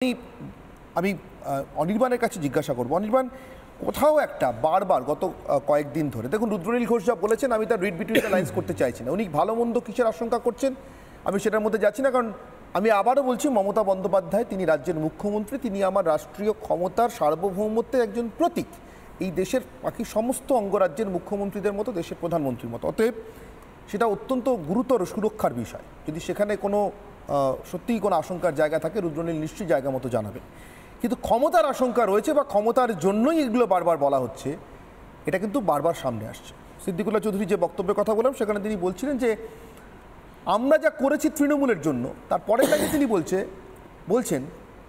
আমি অনির্বাণের কাছে জিজ্ঞাসা করব, অনির্বাণ, কোথাও একটা বারবার গত কয়েকদিন ধরে দেখুন রুদ্রনীল ঘোষ যা বলেছেন, আমি তার রিড বিটুইন দ্য লাইন্স করতে চাইছি না। উনি ভালো মন্দ কিসের আশঙ্কা করছেন আমি সেটার মধ্যে যাচ্ছি না, কারণ আমি আবারও বলছি মমতা বন্দ্যোপাধ্যায় তিনি রাজ্যের মুখ্যমন্ত্রী, তিনি আমার রাষ্ট্রীয় ক্ষমতার সার্বভৌমত্বের একজন প্রতীক, এই দেশের বাকি সমস্ত অঙ্গরাজ্যের মুখ্যমন্ত্রীদের মতো দেশের প্রধানমন্ত্রীর মতো। অতএব সেটা অত্যন্ত গুরুতর সুরক্ষার বিষয়। যদি সেখানে কোনো সত্যিই কোনো আশঙ্কার জায়গা থাকে রুদ্রনীল নিশ্চয়ই জায়গা মতো জানাবে। কিন্তু ক্ষমতার আশঙ্কা রয়েছে বা ক্ষমতার জন্যই এগুলো বারবার বলা হচ্ছে, এটা কিন্তু বারবার সামনে আসছে। সিদ্দিকুল্লাহ চৌধুরী যে বক্তব্যের কথা বললাম সেখানে তিনি বলছিলেন যে আমরা যা করেছি তৃণমূলের জন্য, তারপরে তাকে তিনি বলছেন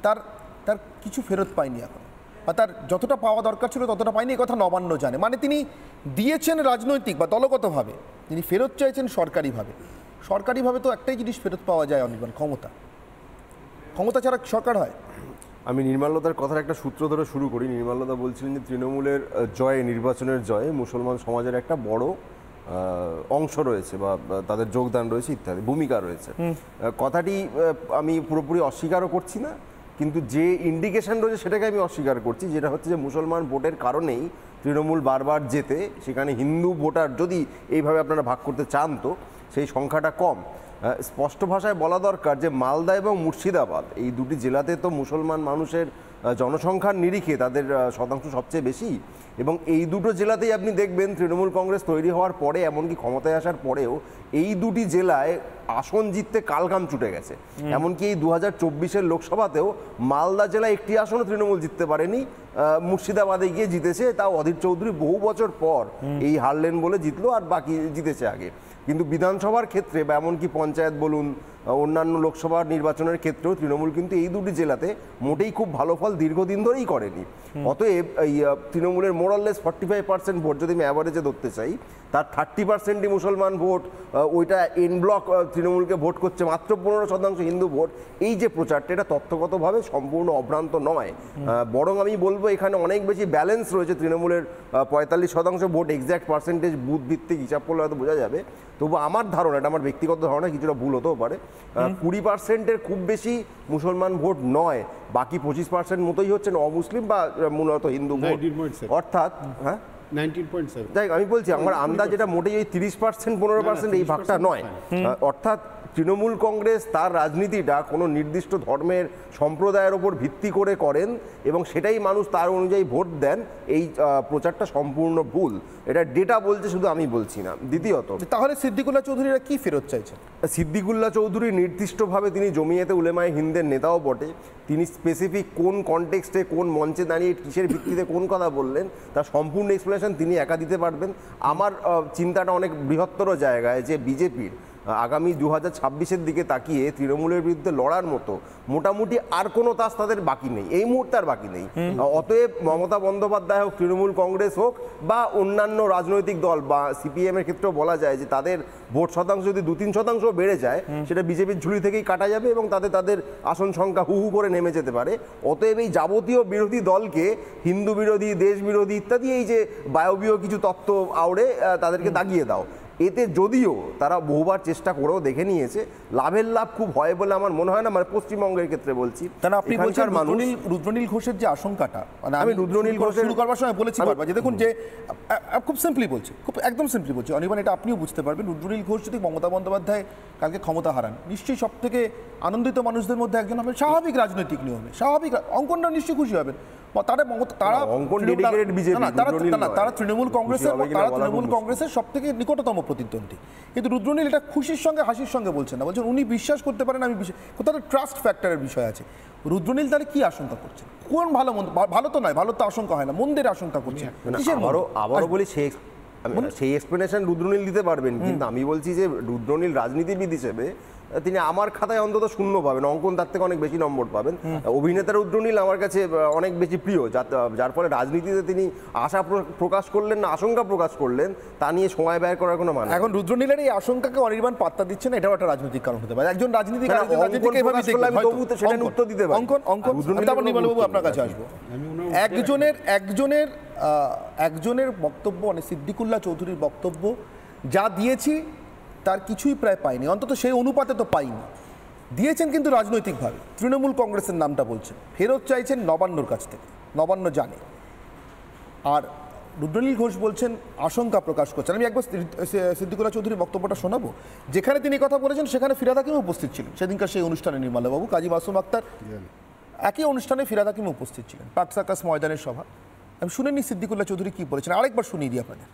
তার তার কিছু ফেরত পায়নি এখন, বা তার যতটা পাওয়া দরকার ছিল ততটা পায়নি, এই কথা নবান্ন জানে। মানে তিনি দিয়েছেন রাজনৈতিক বা দলগতভাবে, তিনি ফেরত চাইছেন সরকারিভাবে। সরকারিভাবে তো একটাই জিনিস ফেরত পাওয়া যায় অনির্বাণ, ক্ষমতা। ক্ষমতা ছাড়া সরকার হয়? আমি নির্মলতার কথার একটা সূত্র ধরে শুরু করি। নির্মলতা বলছিলেন যে তৃণমূলের জয়ে, নির্বাচনের জয়ে মুসলমান সমাজের একটা বড় অংশ রয়েছে বা তাদের যোগদান রয়েছে ইত্যাদি ভূমিকা রয়েছে। কথাটি আমি পুরোপুরি অস্বীকারও করছি না, কিন্তু যে ইন্ডিকেশন রয়েছে সেটাকে আমি অস্বীকার করছি, যেটা হচ্ছে যে মুসলমান ভোটের কারণেই তৃণমূল বারবার জেতে, সেখানে হিন্দু ভোটার যদি এইভাবে আপনারা ভাগ করতে চান তো সেই সংখ্যাটা কম। স্পষ্ট ভাষায় বলা দরকার যে মালদা এবং মুর্শিদাবাদ এই দুটি জেলাতে তো মুসলমান মানুষের জনসংখ্যার নিরিখে তাদের শতাংশ সবচেয়ে বেশি, এবং এই দুটো জেলাতেই আপনি দেখবেন তৃণমূল কংগ্রেস তৈরি হওয়ার পরে, এমনকি ক্ষমতায় আসার পরেও এই দুটি জেলায় আসন জিততে কালঘাম ছুটে গেছে। এমনকি এই 2024-এর লোকসভাতেও মালদা জেলায় একটি আসনও তৃণমূল জিততে পারেনি, মুর্শিদাবাদে গিয়ে জিতেছে, তাও অধীর চৌধুরী বহু বছর পর এই হারলেন বলে জিতলো, আর বাকি জিতেছে আগে। কিন্তু বিধানসভার ক্ষেত্রে বা এমনকি পঞ্চায়েত বলুন, অন্যান্য লোকসভার নির্বাচনের ক্ষেত্রেও তৃণমূল কিন্তু এই দুটি জেলাতে মোটেই খুব ভালো ফল দীর্ঘদিন ধরেই করেনি। অতএব এই তৃণমূলের মোরাললেস 45% ভোট যদি আমি অ্যাভারেজে ধরতে চাই, তার 30%ই মুসলমান ভোট, ওইটা এন ব্লক তৃণমূলকে ভোট করছে, মাত্র 15% হিন্দু ভোট। এই যে প্রচারটা, এটা তথ্যগতভাবে সম্পূর্ণ অভ্রান্ত নয়, বরং আমি বলবো এখানে অনেক বেশি ব্যালেন্স রয়েছে। তৃণমূলের 45% ভোট, এক্স্যাক্ট পার্সেন্টেজ বুথ ভিত্তিক হিসাব করলে হয়তো বোঝা যাবে, তবু আমার ধারণা, এটা আমার ব্যক্তিগত ধারণা, কিছুটা ভুল হতেও পারে, 20%-এর খুব বেশি মুসলমান ভোট নয়, বাকি 25% মতোই হচ্ছেন অমুসলিম বা মূলত হিন্দু ভোট। অর্থাৎ হ্যাঁ 19.7, যাই আমি বলছি আমার আন্দাজ, যেটা মোটেই ওই 30% 15% এই ভাগটা নয়। অর্থাৎ তৃণমূল কংগ্রেস তার রাজনীতিটা কোনো নির্দিষ্ট ধর্মের সম্প্রদায়ের ওপর ভিত্তি করে করেন এবং সেটাই মানুষ তার অনুযায়ী ভোট দেন, এই প্রচারটা সম্পূর্ণ ভুল। এটা ডেটা বলছে, শুধু আমি বলছি না। দ্বিতীয়ত, তাহলে সিদ্দিকুল্লাহ চৌধুরীরা কি ফেরত চাইছেন? সিদ্দিকুল্লাহ চৌধুরী নির্দিষ্টভাবে তিনি জমিয়েতে উলেমায়ে হিন্দের নেতাও বটে, তিনি স্পেসিফিক কোন কনটেক্সটে কোন মঞ্চে দাঁড়িয়ে কিসের ভিত্তিতে কোন কথা বললেন তার সম্পূর্ণ এক্সপ্লেনেশন তিনি একা দিতে পারবেন। আমার চিন্তাটা অনেক বৃহত্তর জায়গায়, যে বিজেপির আগামী 2026-এর দিকে তাকিয়ে তৃণমূলের বিরুদ্ধে লড়ার মতো মোটামুটি আর কোনো তাস তাদের বাকি নেই, এই মুহূর্তে আর বাকি নেই। অতএব মমতা বন্দ্যোপাধ্যায় হোক, তৃণমূল কংগ্রেস হোক বা অন্যান্য রাজনৈতিক দল বা সিপিএমের ক্ষেত্রেও বলা যায় যে তাদের ভোট শতাংশ যদি 2-3% বেড়ে যায়, সেটা বিজেপির ঝুলি থেকেই কাটা যাবে এবং তাদের আসন সংখ্যা হু হু করে নেমে যেতে পারে। অতএব এই যাবতীয় বিরোধী দলকে, হিন্দু বিরোধী, দেশ বিরোধী ইত্যাদি এই যে বায়বীয় কিছু তত্ত্ব আওড়ে তাদেরকে দাগিয়ে দাও, এতে যদিও তারা বহুবার চেষ্টা করেও দেখে নিয়েছে, লাভের লাভ খুব হয় বলে আমার মনে হয় না, মানে পশ্চিমবঙ্গের ক্ষেত্রে বলছি। আপনি বলছেন রুদ্রনীল ঘোষের যে আশঙ্কাটা, মানে আমি রুদ্রনীল ঘোষ শুরু করবার সময় বলেছি বারবার যে দেখুন, যে খুব সিম্পলি বলছি, খুব একদম সিম্পলি বলছি অনির্বাণ, এটা আপনিও বুঝতে পারবেন। রুদ্রনীল ঘোষ যদি মমতা বন্দ্যোপাধ্যায় কালকে ক্ষমতা হারান, নিশ্চয়ই সব থেকে আনন্দিত মানুষদের মধ্যে একজন হবেন, স্বাভাবিক রাজনৈতিক নিয়মে, স্বাভাবিক অঙ্কনরা নিশ্চয়ই খুশি হবেন। তারা তৃণমূল কংগ্রেসের সব থেকে নিকটতম প্রতিদ্বন্দ্বী, কিন্তু রুদ্রনীল এটা খুশির সঙ্গে হাসির সঙ্গে বলছেন না, বলছেন উনি বিশ্বাস করতে পারেন, আমি কোথাও ট্রাস্ট ফ্যাক্টরের বিষয় আছে। রুদ্রনীল তাহলে কি আশঙ্কা করছেন? কোন ভালো মন্দ? ভালো তো নয়, ভালো তো আশঙ্কা হয় না, মন্দের আশঙ্কা করছেন। আবারও বলি, সেই এক্সপ্লেনেশন রুদ্রনীল দিতে পারবেন, কিন্তু আমি বলছি যে রুদ্রনীল রাজনীতিবিদ হিসেবে তিনি আমার খাতায় অন্তত 0 পাবেন, অঙ্কন তার থেকে অনেক বেশি নম্বর পাবেন। অভিনেতা রুদ্রনীল আমার কাছে অনেক বেশি প্রিয়, যার ফলে রাজনীতিতে তিনি আশা প্রকাশ করলেন না আশঙ্কা প্রকাশ করলেন, তা নিয়ে সময় ব্যয় করার কোনো মানে। এখন রুদ্রনীলের এই আশঙ্কাকে অনির্বাণ পাত্তা দিচ্ছে না, এটাও একটা রাজনৈতিক কারণ হতে পারে। একজন রাজনীতিক উত্তর দিতে পারেন। নির্মলবাবু আপনার কাছে আসবো, একজনের বক্তব্য, মানে সিদ্দিকুল্লাহ চৌধুরীর বক্তব্য, যা দিয়েছি তার কিছুই প্রায় পাইনি, অন্তত সেই অনুপাতে তো পাইনি। দিয়েছেন কিন্তু রাজনৈতিকভাবে, তৃণমূল কংগ্রেসের নামটা বলছেন, ফেরত চাইছেন নবান্নর কাছ থেকে, নবান্ন জানে। আর রুদ্রনীল ঘোষ বলছেন আশঙ্কা প্রকাশ করছেন। আমি একবার সিদ্দিকুল্লাহ চৌধুরীর বক্তব্যটা শোনাবো, যেখানে তিনি কথা বলেছেন সেখানে ফিরহাদ হাকিম উপস্থিত ছিলেন সেদিনকার সেই অনুষ্ঠানে। নির্মলাবাবু, কাজী মাসুম আক্তার, একই অনুষ্ঠানে ফিরহাদ হাকিম উপস্থিত ছিলেন, পার্ক সার্কাস ময়দানের সভা। আমি শুনিনি সিদ্দিকুল্লাহ চৌধুরী কি বলেছেন, আরেকবার শুনিয়ে দিই আপনাদের।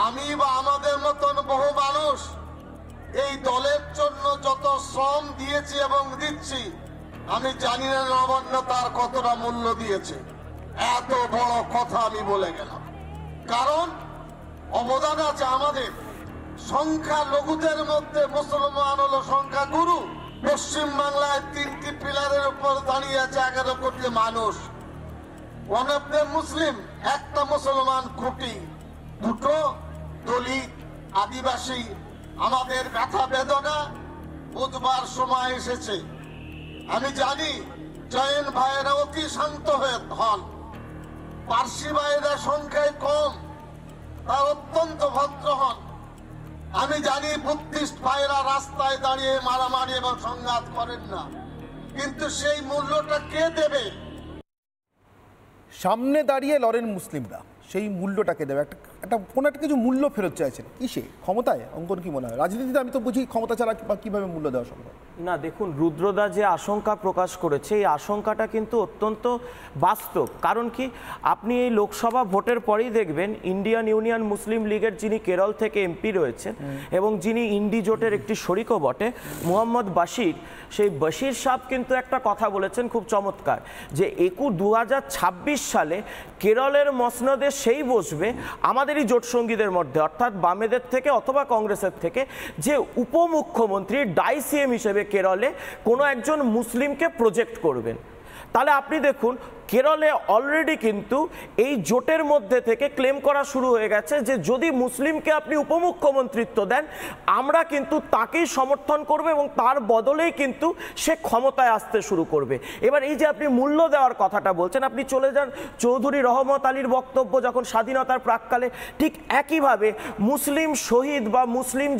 আমি বা আমাদের মতন বহু মানুষ এই দলের জন্য যত শ্রম দিয়েছি এবং দিচ্ছি, আমি জানি না নবান্ন তার কতটা মূল্য দিয়েছে। এত বড় কথা আমি বলে গেলাম, কারণ অবদান আছে আমাদের। সংখ্যা লঘুদের মধ্যে মুসলমান হলো সংখ্যা গুরু। পশ্চিম বাংলায় 3টি পিলারের উপর দাঁড়িয়ে আছে 11 কোটি মানুষ। ওয়ান অফ দ্য মুসলিম, একটা মুসলমান খুঁটি, দুটো দলিত, আদিবাসী। আমাদের ব্যথা বেদনা বুধবার সময় এসেছে। আমি জানি জয়েন ভাইয়েরা অতি শান্ত হন, পার্সি ভাইয়েরা সংখ্যায় কম, তারা অত্যন্ত ভদ্র হন। আমি জানি বুদ্ধিস্ট ভাইয়েরা রাস্তায় দাঁড়িয়ে মারামারি এবং সংঘাত করেন না, কিন্তু সেই মূল্যটা কে দেবে? সামনে দাঁড়িয়ে লড়েন মুসলিমরা, সেই মূল্যটাকে দেবে। একটা কোনো একটা কিছু মূল্য ফেরত চাইছেন, কিসে? ক্ষমতায়? অঙ্কন কি মনে হয়? রাজনীতিতে আমি তো বুঝি ক্ষমতা ছাড়া কিভাবে মূল্য দেওয়া সম্ভব না। দেখুন, রুদ্রদা যে আশঙ্কা প্রকাশ করেছে, এই আশঙ্কাটা কিন্তু অত্যন্ত বাস্তব। কারণ কি, আপনি এই লোকসভা ভোটের পরেই দেখবেন ইন্ডিয়ান ইউনিয়ন মুসলিম লীগের যিনি কেরল থেকে এমপি রয়েছেন এবং যিনি ইন্ডি জোটের একটি শরিকও বটে, মোহাম্মদ বাশির, সেই বাশির সাহেব কিন্তু একটা কথা বলেছেন খুব চমৎকার, যে 2026 সালে কেরলের মসনদে সেই বসবে আমাদেরই জোট সঙ্গীদের মধ্যে, অর্থাৎ বামেদের থেকে অথবা কংগ্রেসের থেকে, যে উপমুখ্যমন্ত্রী ডাইসিএম হিসেবে কেরলে কোনো একজন মুসলিমকে প্রজেক্ট করবেন। তাহলে আপনি দেখুন, কেরলে অলরেডি কিন্তু এই জোটের মধ্যে থেকে ক্লেম করা শুরু হয়ে গেছে যে যদি মুসলিমকে আপনি উপমুখ্যমন্ত্রিত্ব দেন, আমরা কিন্তু তাকেই সমর্থন করবে এবং তার বদলেই কিন্তু সে ক্ষমতায় আসতে শুরু করবে। এবার এই যে আপনি মূল্য দেওয়ার কথাটা বলছেন, আপনি চলে যান চৌধুরী রহমত আলীর বক্তব্য যখন স্বাধীনতার প্রাককালে, ঠিক একইভাবে মুসলিম শহীদ বা মুসলিম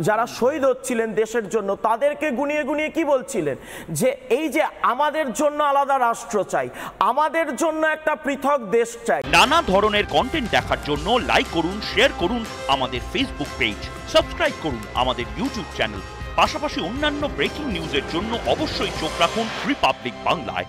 যারা শহীদ হচ্ছিলেন দেশের জন্য, তাদেরকে গুনিয়ে গুনিয়ে কি বলছিলেন, যে এই যে আমাদের জন্য আলাদা রাষ্ট্র চাই, আমাদের জন্য একটা পৃথক দেশ চাই। নানা ধরনের কন্টেন্ট দেখার জন্য লাইক করুন, শেয়ার করুন আমাদের ফেসবুক পেজ, সাবস্ক্রাইব করুন আমাদের ইউটিউব চ্যানেল। পাশাপাশি অন্যান্য ব্রেকিং নিউজের জন্য অবশ্যই চোখ রাখুন রিপাবলিক বাংলায়।